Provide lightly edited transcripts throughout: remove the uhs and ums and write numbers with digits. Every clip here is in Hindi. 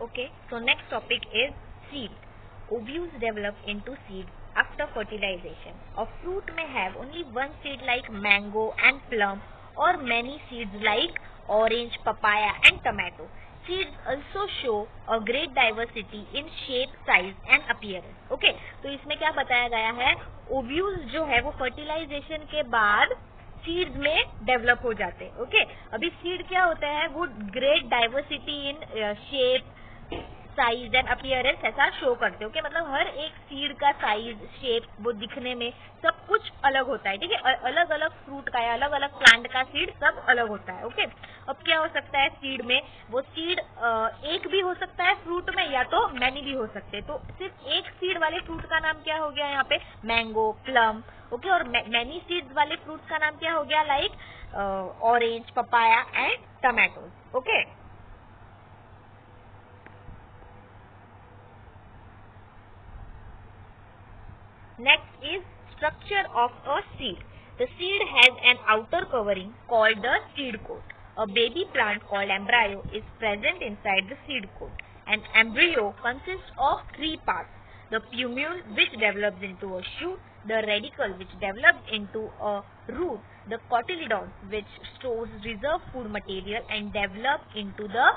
Okay, so next topic is seed. Ovules develop into seed after fertilization. A fruit may have only one seed like mango and plum, or many seeds like orange, papaya and tomato. Seeds also show a great diversity in shape, size and appearance. Okay, तो इसमें क्या बताया गया है, ओव्यूल्स जो है वो फर्टिलाइजेशन के बाद सीड्स में डेवलप हो जाते हैं. ओके, अभी सीड क्या होता है, वो great diversity in shape, size and appearance ऐसा शो करते हैं. ओके, मतलब हर एक सीड का साइज, शेप, वो दिखने में सब कुछ अलग होता है. ठीक है, अलग अलग फ्रूट का या अलग अलग प्लांट का सीड सब अलग होता है. ओके, अब क्या हो सकता है सीड में, वो सीड एक भी हो सकता है फ्रूट में या तो मैनी भी हो सकते हैं. तो सिर्फ एक सीड वाले फ्रूट का नाम क्या हो गया यहाँ पे, मैंगो, प्लम. ओके, और मैनी सीड्स वाले फ्रूट्स का नाम क्या हो गया, like orange, papaya and tomato. Okay, next is structure of a seed. The seed has an outer covering called the seed coat. A baby plant called embryo is present inside the seed coat. An embryo consists of three parts: the plumule, which develops into a shoot; the radicle, which develops into a root; the cotyledon, which stores reserve food material and develops into the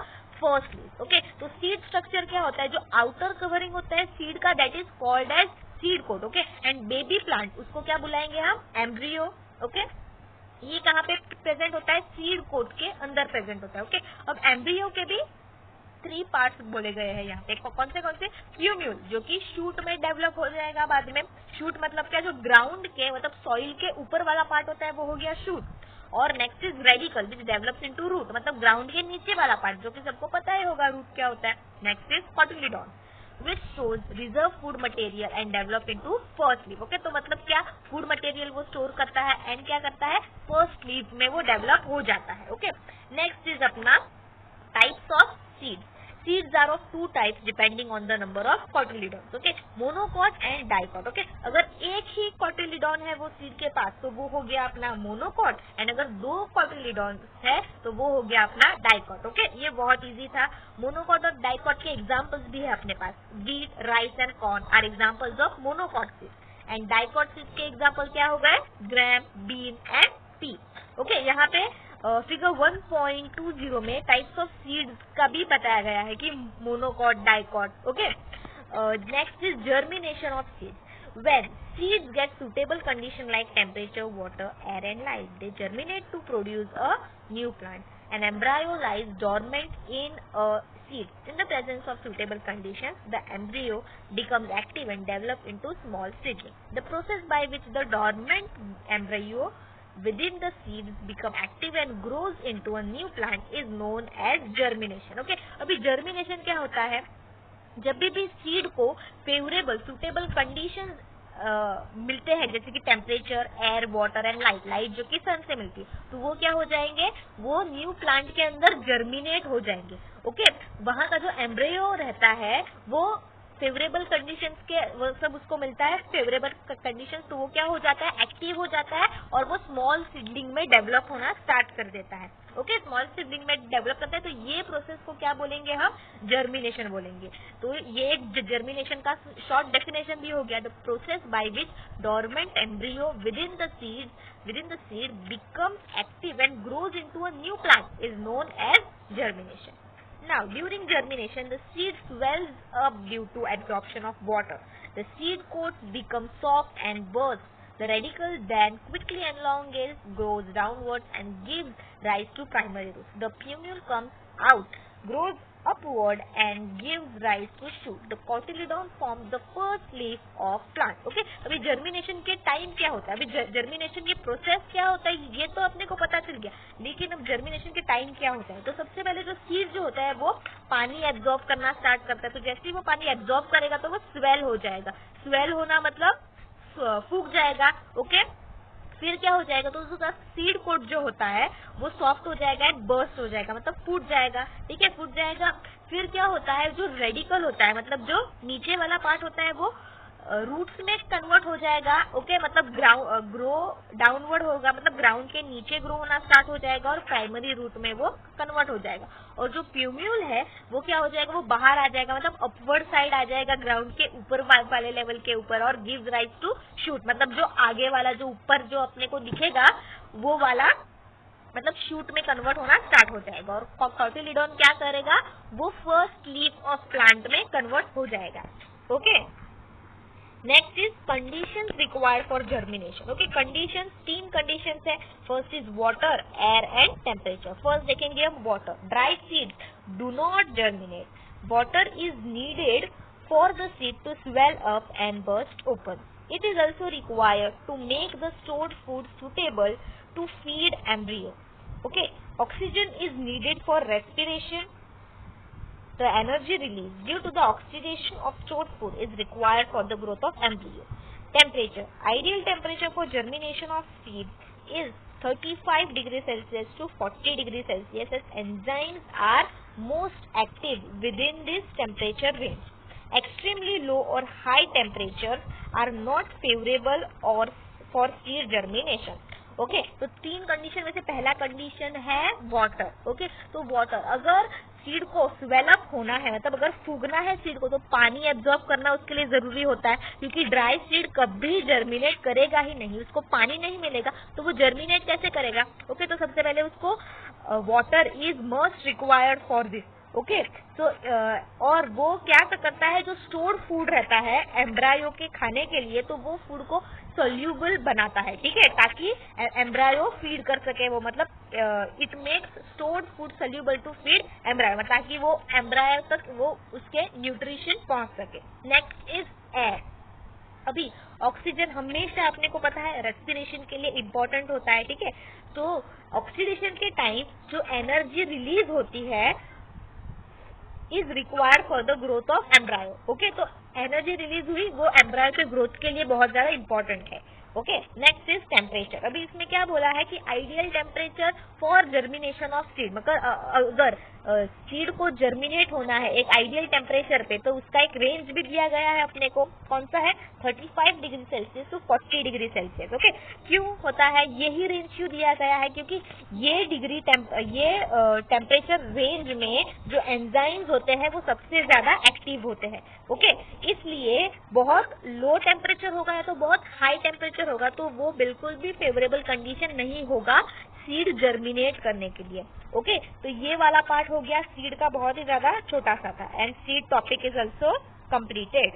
first leaf. Okay, तो सीड स्ट्रक्चर क्या होता है, जो आउटर कवरिंग होता है सीड का, that is called as seed coat. Okay, and baby plant उसको क्या बुलाएंगे हम, एम्ब्रियो. ओके, ये कहाँ पे प्रेजेंट होता है, सीड कोट के अंदर प्रेजेंट होता है. ओके, अब एम्ब्रियो के भी थ्री पार्ट्स बोले गए हैं यहाँ पे. कौन से, प्लूम्यूल जो कि शूट में डेवलप हो जाएगा बाद में. शूट मतलब क्या, जो ग्राउंड के मतलब सॉइल के ऊपर वाला पार्ट होता है वो हो गया शूट. और next is radicle which develops into root, मतलब ग्राउंड के नीचे वाला पार्ट, जो कि सबको पता ही होगा रूट क्या होता है. Next is cotyledon which stores reserve food material and develop into first leaf. Okay, तो मतलब क्या, फूड मटेरियल वो स्टोर करता है एंड क्या करता है, फर्स्ट लीफ में वो डेवलप हो जाता है. ओके, नेक्स्ट इज अपना types of seeds. Seeds are of two types depending on the number of cotyledons. Okay, monocot and dicot. Okay, अगर एक ही cotyledon है वो सीड के पास तो वो हो गया अपना monocot, एंड अगर दो cotyledons है तो वो हो गया अपना dicot. ओके, ये बहुत इजी था. monocot और dicot के एग्जांपल्स भी है अपने पास. wheat, rice and corn are examples of monocot seeds. And dicot seeds के एग्जांपल क्या हो गए, gram, bean and pea. Okay, यहाँ पे फिगर 1.20 में टाइप्स ऑफ सीड्स का भी बताया गया है कि monocot, dicot. Okay, next is germination of seeds. When seeds get suitable condition like temperature, water, air and light, they germinate to produce a new plant. An embryo lies dormant in a seed. In the presence of suitable conditions, the embryo becomes active and develops into small seedling. The process by which the dormant embryo within the seeds become active and grows into a new plant is known as germination. Okay, अभी germination क्या होता है, जब भी सीड को फेवरेबल, सुटेबल कंडीशन मिलते हैं, जैसे कि temperature, air, water and light जो कि सन से मिलती है, तो वो क्या हो जाएंगे, वो न्यू प्लांट के अंदर जर्मिनेट हो जाएंगे. ओके, वहाँ का जो एम्ब्रियो रहता है वो फेवरेबल कंडीशंस के वो सब उसको मिलता है, फेवरेबल कंडीशंस, तो वो क्या हो जाता है, एक्टिव हो जाता है और वो स्मॉल सीडलिंग में डेवलप होना स्टार्ट कर देता है. ओके, स्मॉल सीडलिंग में डेवलप करता है, तो ये प्रोसेस को क्या बोलेंगे हम, जर्मिनेशन बोलेंगे. तो ये एक जर्मिनेशन का शॉर्ट डेफिनेशन भी हो गया. The process by which dormant embryo within the seed becomes active and grows into a new plant is known as germination. Now, during germination, the seed swells up due to absorption of water. The seed coats become soft and burst. The radicle then quickly elongates, grows downwards, and gives rise to primary roots. The plumule comes out, grows upward, and gives rise to shoot. The cotyledon forms the first leaf of plant. Okay, अभी germination के टाइम क्या होता है, अभी germination की प्रोसेस क्या होता है ये तो अपने को पता चल गया, लेकिन अब germination के टाइम क्या होता है. तो सबसे पहले जो सीड जो होता है वो पानी एब्जॉर्ब करना स्टार्ट करता है. तो जैसे ही वो पानी एब्जॉर्ब करेगा तो वो स्वेल हो जाएगा. स्वेल होना मतलब फूक जाएगा. ओके, फिर क्या हो जाएगा, तो उसका सीड कोट जो होता है वो सॉफ्ट हो जाएगा एंड बर्स्ट हो जाएगा, मतलब फूट जाएगा. ठीक है, फूट जाएगा. फिर क्या होता है, जो रेडिकल होता है, मतलब जो नीचे वाला पार्ट होता है वो रूट्स में कन्वर्ट हो जाएगा, ओके, मतलब ग्रो डाउनवर्ड होगा, मतलब ग्राउंड के नीचे ग्रो होना स्टार्ट हो जाएगा और प्राइमरी रूट में वो कन्वर्ट हो जाएगा। और जो प्यूम्यूल है वो क्या हो जाएगा, वो बाहर आ जाएगा, मतलब अपवर्ड साइड आ जाएगा ग्राउंड के ऊपर वाले लेवल के ऊपर, और गिव्स राइज टू शूट, मतलब जो आगे वाला जो ऊपर जो अपने को दिखेगा वो वाला मतलब शूट में कन्वर्ट होना स्टार्ट हो जाएगा। और कॉटिलीडॉन क्या करेगा, वो फर्स्ट लीफ ऑफ प्लांट में कन्वर्ट हो जाएगा। Okay, next is conditions required for germination. Okay, conditions, 3 conditions है। First is water, air and temperature. First देखेंगे हम water. Dry seeds do not germinate. Water is needed for the seed to swell up and burst open. It is also required to make the stored food suitable to feed embryo. Okay, oxygen is needed for respiration. The energy released due to the oxidation of stored food is required for the growth of embryo. Temperature. Ideal temperature for germination of seeds is 35 degrees Celsius to 40 degrees Celsius, as enzymes are most active within this temperature range. Extremely low or high temperatures are not favorable or for seed germination. Okay, तो 3 कंडीशन में से पहला कंडीशन है वाटर। ओके, तो वाटर, अगर सीड को स्वेल अप होना है, मतलब अगर फूगना है सीड को, तो पानी एब्जॉर्ब करना उसके लिए जरूरी होता है, क्योंकि ड्राई सीड कभी जर्मिनेट करेगा ही नहीं, उसको पानी नहीं मिलेगा तो वो जर्मिनेट कैसे करेगा। ओके, तो सबसे पहले उसको water is must required for this. Okay, तो और वो क्या करता है, जो स्टोर्ड फूड रहता है एम्ब्रायो के खाने के लिए, तो वो फूड को सोल्यूबल बनाता है, ठीक है, ताकि एम्ब्रायो फीड कर सके, वो मतलब it makes stored food soluble to feed embryo, ताकि वो एम्ब्रायो तक वो उसके न्यूट्रिशन पहुंच सके। Next is air. अभी ऑक्सीजन हमेशा अपने को पता है रेस्पिरेशन के लिए इम्पोर्टेंट होता है, ठीक है, तो ऑक्सीडेशन के टाइम जो एनर्जी रिलीज होती है is required for the growth of embryo. Okay, तो एनर्जी रिलीज हुई, वो एम्ब्रायो के ग्रोथ के लिए बहुत ज्यादा इंपॉर्टेंट है। Okay, next is temperature. अभी इसमें क्या बोला है कि ideal temperature for germination of seed, मतलब अगर सीड को जर्मिनेट होना है एक आइडियल टेम्परेचर पे, तो उसका एक रेंज भी दिया गया है अपने को, कौन सा है, 35 degree Celsius to 40 degree Celsius. Okay, क्यों होता है यही रेंज, क्यों दिया गया है, क्योंकि ये टेम्परेचर रेंज में जो एंजाइम्स होते हैं वो सबसे ज्यादा एक्टिव होते हैं। ओके, इसलिए बहुत लो टेम्परेचर होगा या तो बहुत हाई टेम्परेचर होगा तो वो बिल्कुल भी फेवरेबल कंडीशन नहीं होगा सीड जर्मिनेट करने के लिए। ओके, तो ये वाला पार्ट हो गया सीड का, बहुत ही ज्यादा छोटा सा था, and seed topic is also completed.